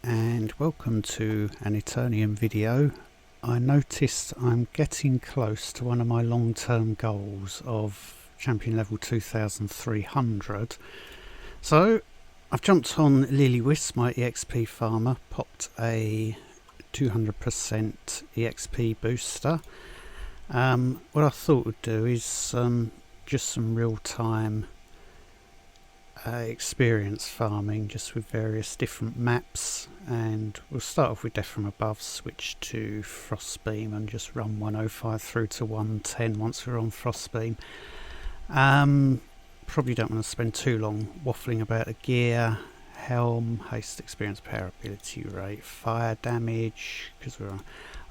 and welcome to an Eternium video. I noticed I'm getting close to one of my long-term goals of champion level 2300, so I've jumped on Lily-Wisp, my EXP farmer, popped a 200% EXP booster. What I thought would do is just some real-time experience farming, just with various different maps, and we'll start off with Death from Above, switch to Frostbeam and just run 105 through to 110 once we're on Frostbeam. Probably don't want to spend too long waffling about the gear. Helm, haste, experience, power, ability rate, fire damage, because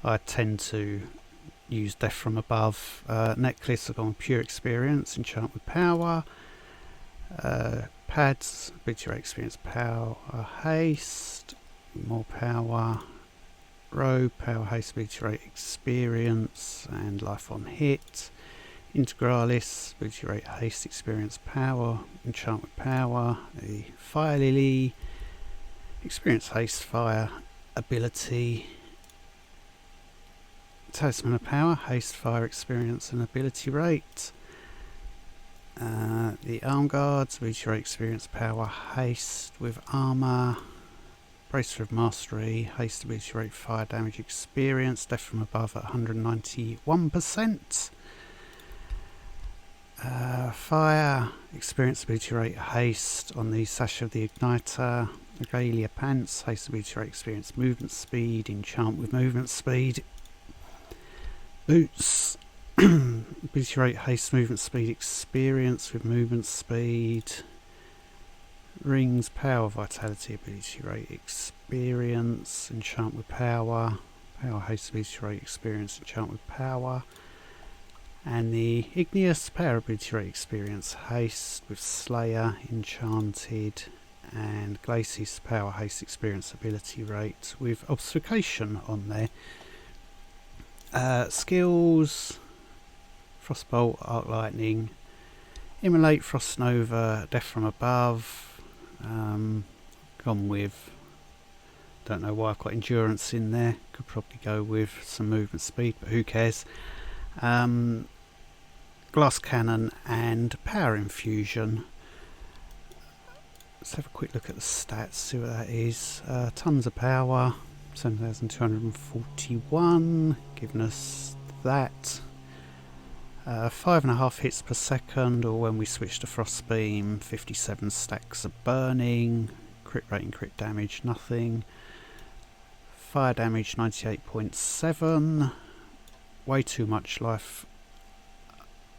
I tend to use Death from Above. Necklace, I've gone pure experience, enchant with power. Pads, ability rate, experience, power, haste, more power. Robe, power, haste, ability rate, experience, and life on hit. Integralis, ability rate, haste, experience, power, enchant with power. The Firelily, experience, haste, fire, ability. Talisman of power, haste, fire, experience, and ability rate. The arm guards, ability rate, experience, power, haste with armor. Bracer of mastery, haste, ability rate, fire damage, experience. Death from Above at 191%. Fire, experience, ability rate, haste on the sash of the igniter. Regalia pants, haste, ability rate, experience, movement speed, enchant with movement speed. Boots, ability rate, haste, movement speed, experience with movement speed. Rings, power, vitality, ability rate, experience, enchant with power. Power, haste, ability rate, experience, enchant with power. And the Igneous, power, ability rate, experience, haste with Slayer, enchanted. And Glacis, power, haste, experience, ability rate with obfuscation on there. Skills, Frostbolt, Arc Lightning, Immolate, Frost Nova, Death from Above. Gone with, don't know why I've got endurance in there, could probably go with some movement speed, but who cares. Glass Cannon and Power Infusion. Let's have a quick look at the stats, see what that is. Tons of power, 7,241, giving us that. 5.5 hits per second, or when we switch to Frostbeam, 57 stacks of burning. Crit rate and crit damage, nothing. Fire damage, 98.7. Way too much life,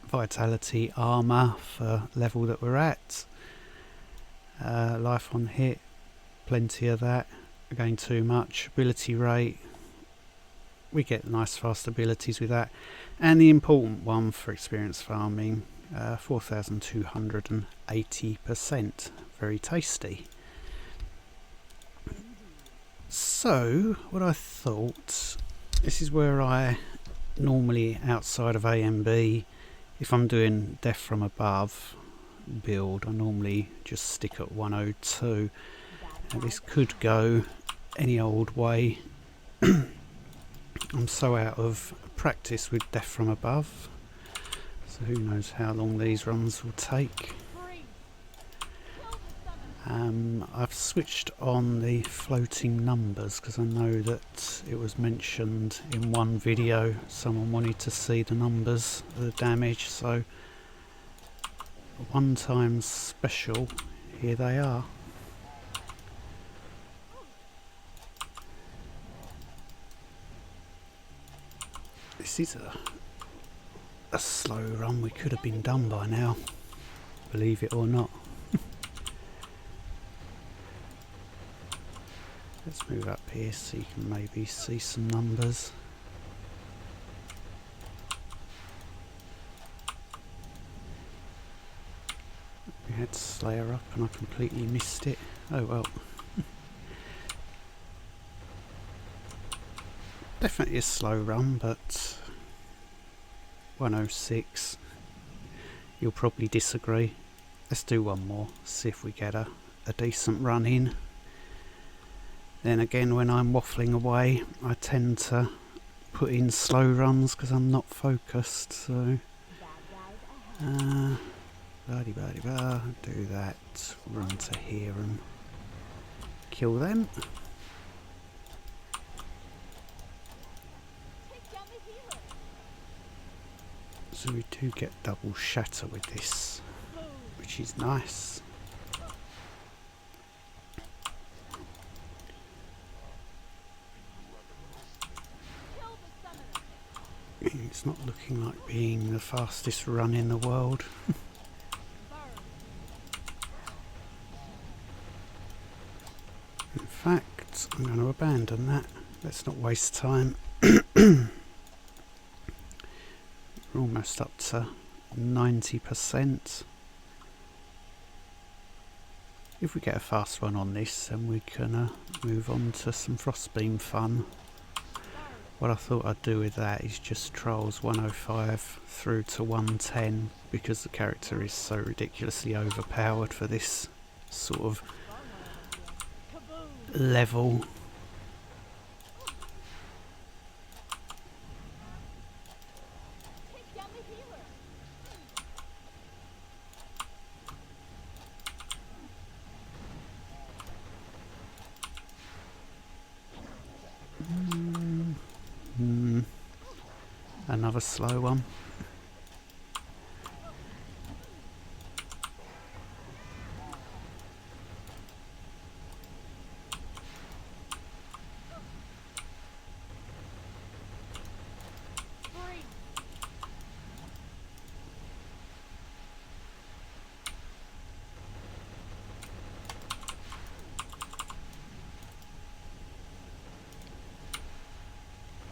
vitality, armour for level that we're at. Life on hit, plenty of that. Again, too much. Ability rate, we get nice fast abilities with that. And the important one for experience farming, 4,280%. Very tasty. So, what I thought, this is where I normally, outside of A and B, if I'm doing Death from Above build, I normally just stick at 102. And this could go any old way. I'm so out of practice with Death from Above, so who knows how long these runs will take. I've switched on the floating numbers because I know that it was mentioned in one video, someone wanted to see the numbers of the damage, so a one-time special, here they are. This is a slow run, we could have been done by now, believe it or not. Let's move up here so you can maybe see some numbers. We had Slayer up and I completely missed it. Oh well. Definitely a slow run, but 106. You'll probably disagree. Let's do one more, see if we get a decent run in. Then again, when I'm waffling away, I tend to put in slow runs because I'm not focused, so blah-de-blah-de-blah, do that, run to here and kill them. So we do get double shatter with this, which is nice. It's not looking like being the fastest run in the world. In fact, I'm going to abandon that. Let's not waste time. We're almost up to 90%. If we get a fast run on this, then we can move on to some Frostbeam fun. What I thought I'd do with that is just Trolls 105 through to 110, because the character is so ridiculously overpowered for this sort of level. Another slow one.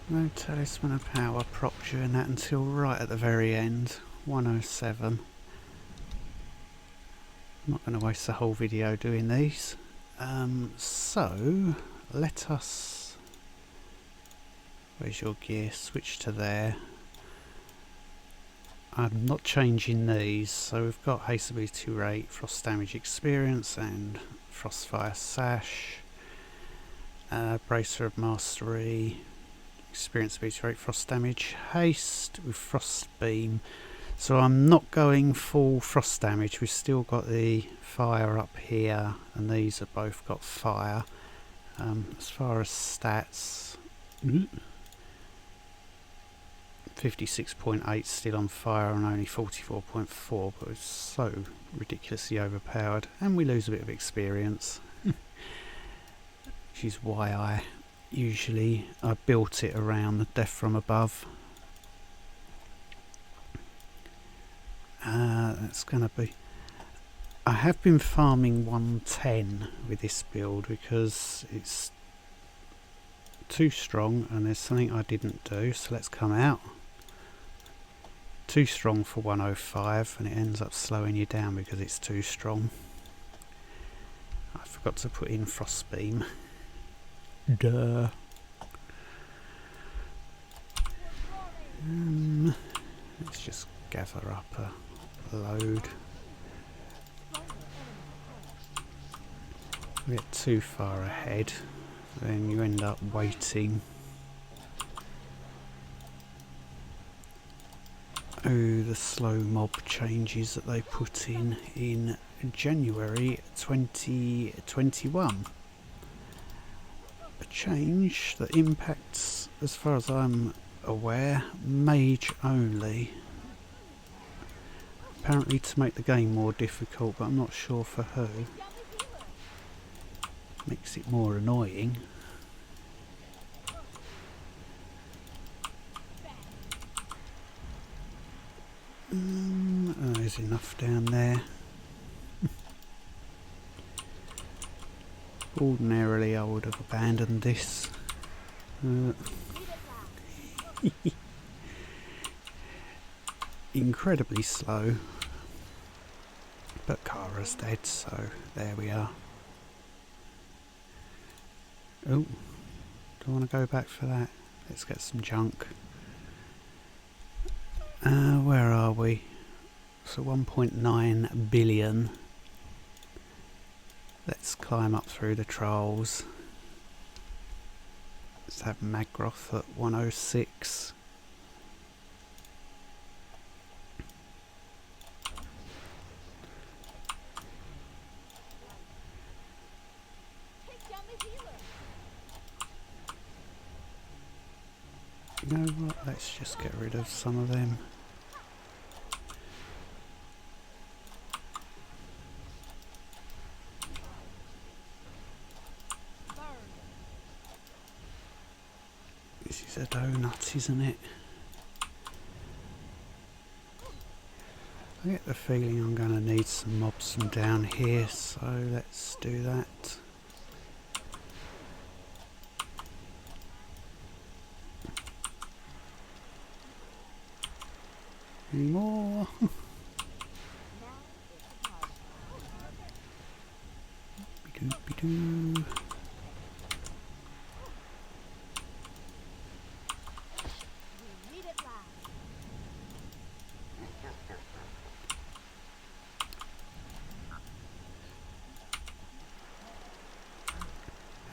No Talisman of Power prop during that until right at the very end. 107. I'm not going to waste the whole video doing these. So let us... Where's your gear? Switch to there. I'm not changing these, so we've got haste ability rate, frost damage experience and frostfire sash. Bracer of mastery. Experience ability rate, frost damage, haste with Frostbeam. So I'm not going full frost damage. We've still got the fire up here, and these have both got fire. As far as stats, 56.8 still on fire and only 44.4, but it's so ridiculously overpowered, and we lose a bit of experience, which is why I built it around the death from above. That's going to be... I have been farming 110 with this build because it's too strong, and there's something I didn't do, so let's come out. Too strong for 105, and it ends up slowing you down because it's too strong. I forgot to put in Frostbeam. Duh. Let's just gather up a load. If we get too far ahead, then you end up waiting. Oh, the slow mob changes that they put in January 2021. A change that impacts, as far as I'm aware, mage only. Apparently to make the game more difficult, but I'm not sure for who. Makes it more annoying. Oh, there's enough down there. Ordinarily I would have abandoned this. Incredibly slow. But Kara's dead, so there we are. Oh, do I want to go back for that? Let's get some junk. Where are we? So 1.9 billion. Let's climb up through the trolls. Let's have Magroth at 106. You know what, let's just get rid of some of them. This is a donut, isn't it? I get the feeling I'm going to need some mobs from down here, so let's do that. Any more? Be-doo.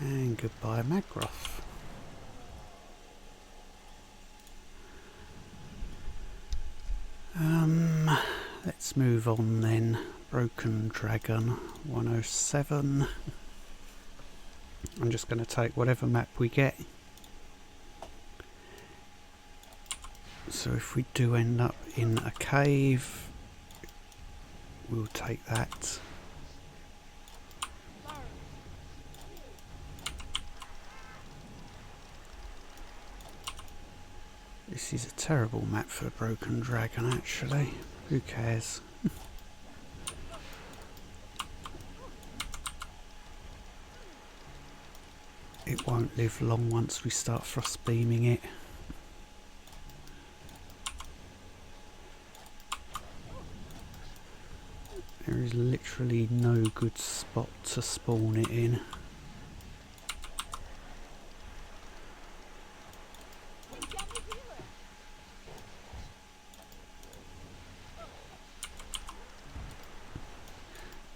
And goodbye, Magroth. Let's move on then. Broken Dragon 107. I'm just going to take whatever map we get. So if we do end up in a cave, we'll take that. This is a terrible map for a Broken Dragon, actually. Who cares? It won't live long once we start Frostbeaming it. There is literally no good spot to spawn it in.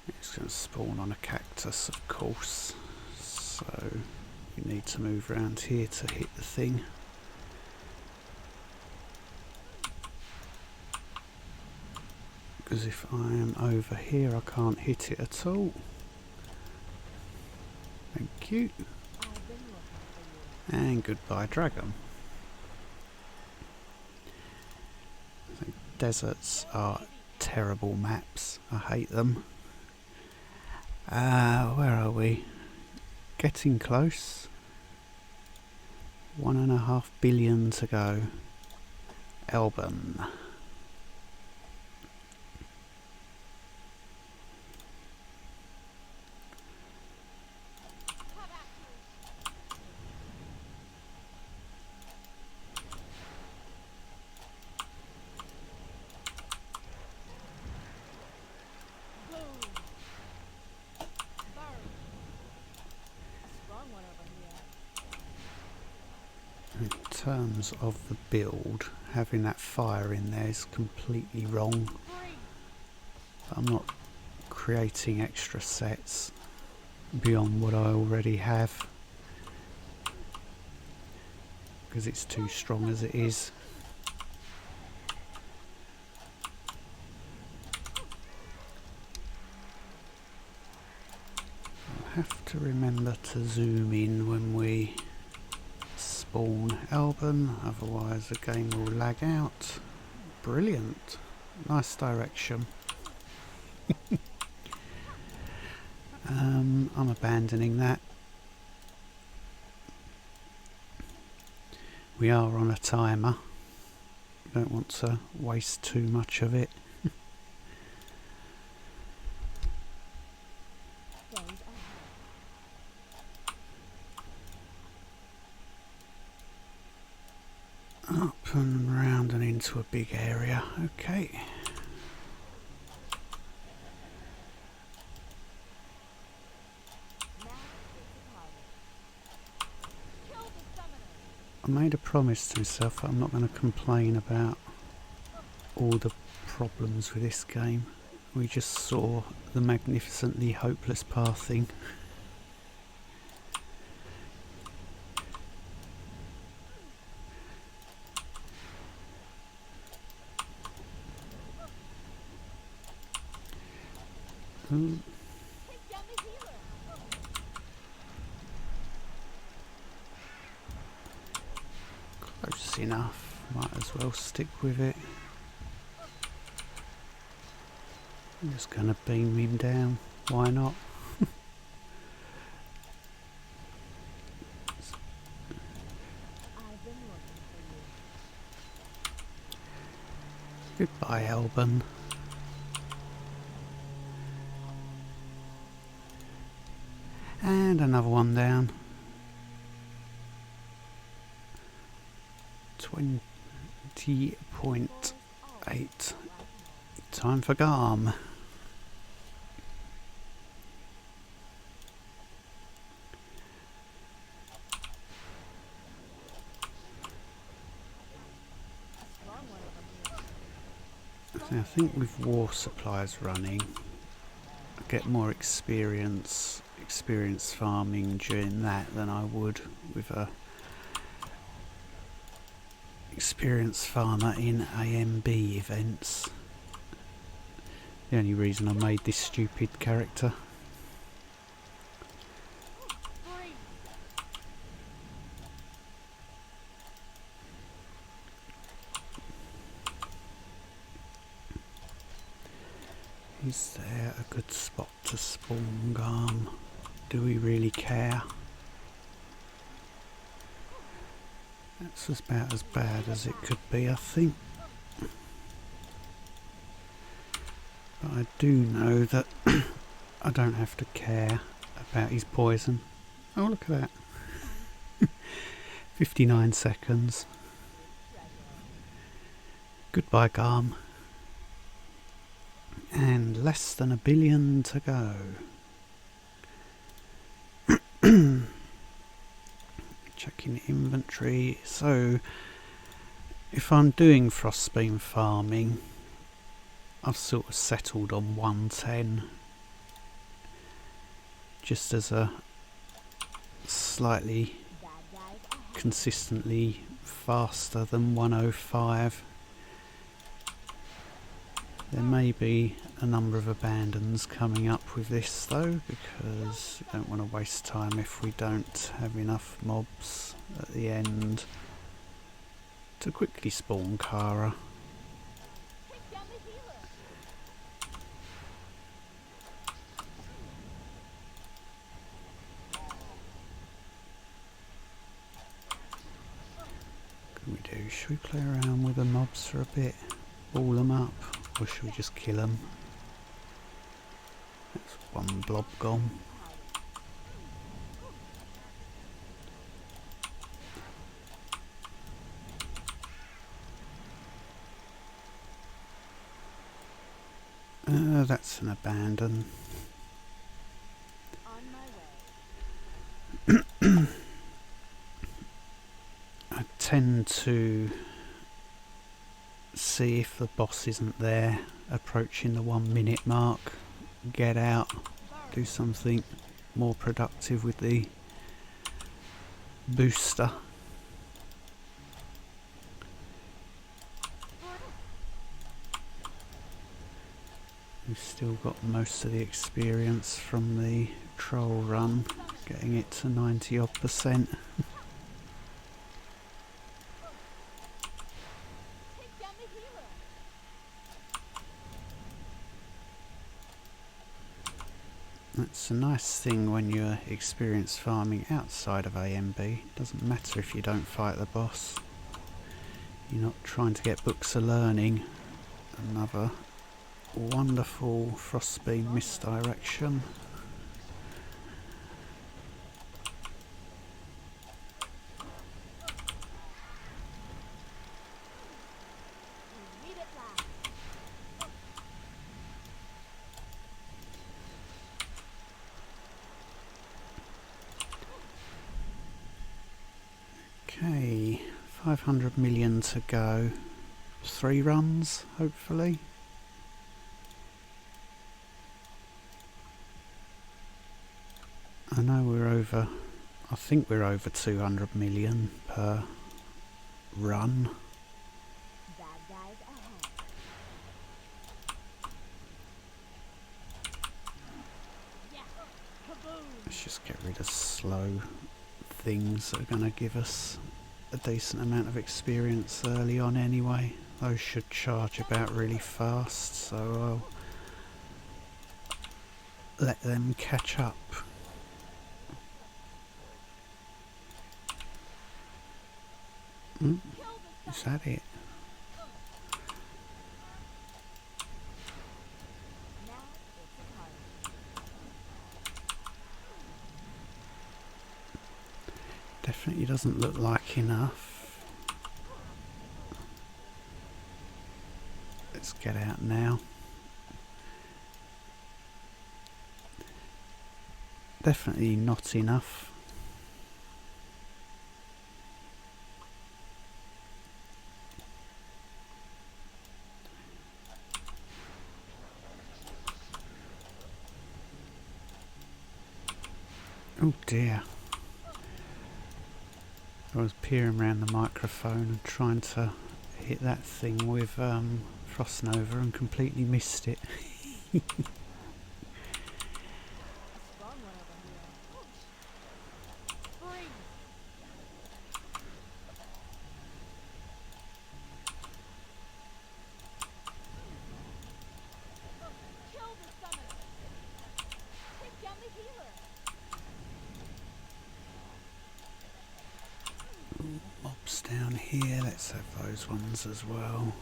It's going to spawn on a cactus, of course, so we need to move around here to hit the thing. Because if I am over here I can't hit it at all. Thank you. And goodbye, dragon. I think deserts are terrible maps. I hate them. Where are we? Getting close. 1.5 billion to go. Alban. In terms of the build, having that fire in there is completely wrong. I'm not creating extra sets beyond what I already have because it's too strong as it is. I'll have to remember to zoom in when we spawn Alban, otherwise the game will lag out. Brilliant. Nice direction. I'm abandoning that. We are on a timer. Don't want to waste too much of it. Up and round and into a big area. Okay. I made a promise to myself that I'm not going to complain about all the problems with this game. We just saw the magnificently hopeless pathing. Ooh. Close enough. Might as well stick with it. I'm just going to beam him down. Why not? Goodbye, Alban. And another one down. 20.8. Time for Garm. So I think with war supplies running, I get more experience farming during that than I would with a experienced farmer in AMB events. The only reason I made this stupid character. Is there a good spot to spawn Garm? Do we really care? That's about as bad as it could be, I think. But I do know that I don't have to care about his poison. Oh, look at that. 59 seconds. Goodbye, Garm. And less than 1 billion to go. Checking inventory. So, if I'm doing Frostbeam farming, I've sort of settled on 110. Just as a slightly consistently faster than 105. There may be a number of abandons coming up with this though, because we don't want to waste time if we don't have enough mobs at the end to quickly spawn Kara. What can we do? Should we play around with the mobs for a bit? Ball them up? Or should we just kill them? That's one blob gone. That's an abandon. I tend to see if the boss isn't there, approaching the 1 minute mark, get out, do something more productive with the booster. We've still got most of the experience from the troll run, getting it to 90 odd %. That's a nice thing when you're experienced farming outside of AMB. Doesn't matter if you don't fight the boss. You're not trying to get books of learning. Another wonderful Frostbeam misdirection. Okay, 500 million to go. 3 runs, hopefully. I know we're over, I think we're over 200 million per run. Bad guys ahead. slow things that are going to give us a decent amount of experience early on anyway. Those should charge about really fast, so I'll let them catch up. Is that it? Definitely doesn't look like enough. Let's get out now. Definitely not enough. Oh dear. I was peering around the microphone and trying to hit that thing with Frostnova and completely missed it. Mobs down here, let's have those ones as well.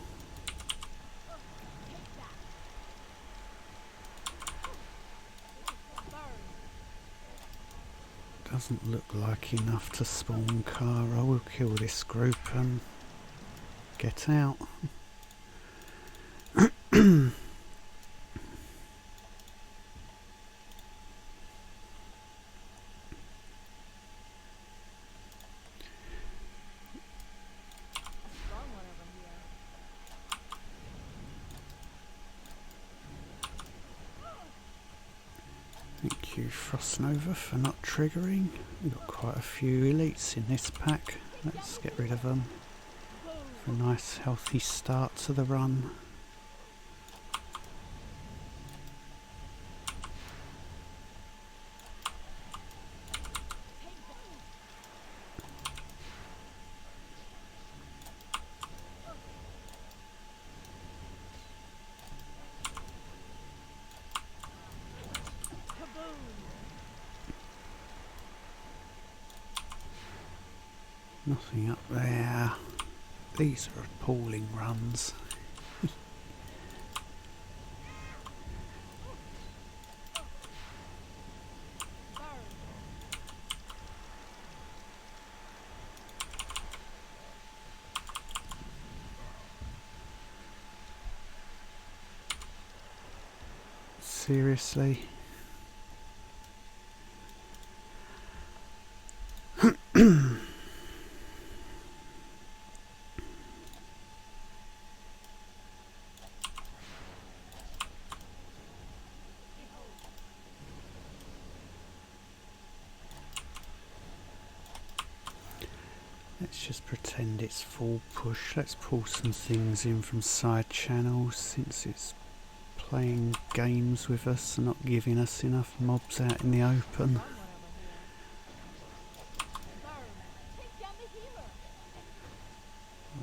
Doesn't look like enough to spawn Kara. We'll kill this group and get out. Thank you, Frostnova, for not triggering. We've got quite a few elites in this pack. Let's get rid of them for a nice healthy start to the run. Nothing up there. These are appalling runs. Seriously? Let's just pretend it's full push. Let's pull some things in from side channels since it's playing games with us and not giving us enough mobs out in the open.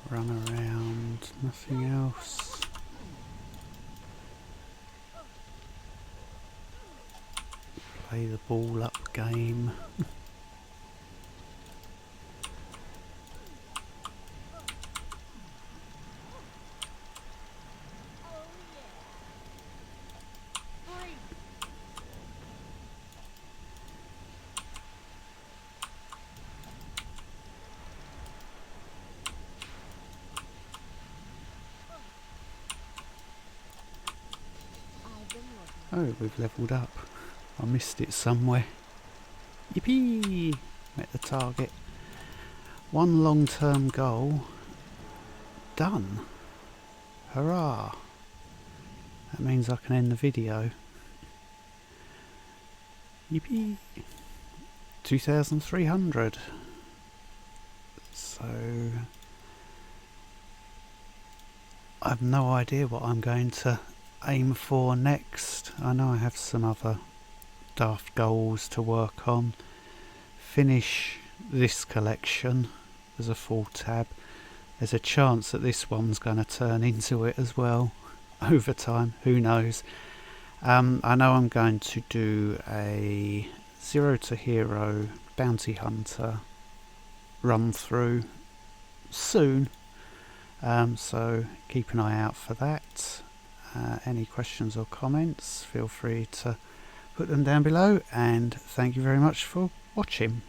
Run around, nothing else. Play the ball up game. Oh, we've levelled up. I missed it somewhere. Yippee! Met the target. One long-term goal. Done. Hurrah! That means I can end the video. Yippee! 2300. So I have no idea what I'm going to aim for next. I know I have some other daft goals to work on. finish this collection as a full tab, there's a chance that this one's going to turn into it as well over time, who knows. I know I'm going to do a Zero to Hero Bounty Hunter run through soon, so keep an eye out for that. Any questions or comments, feel free to put them down below, and thank you very much for watching.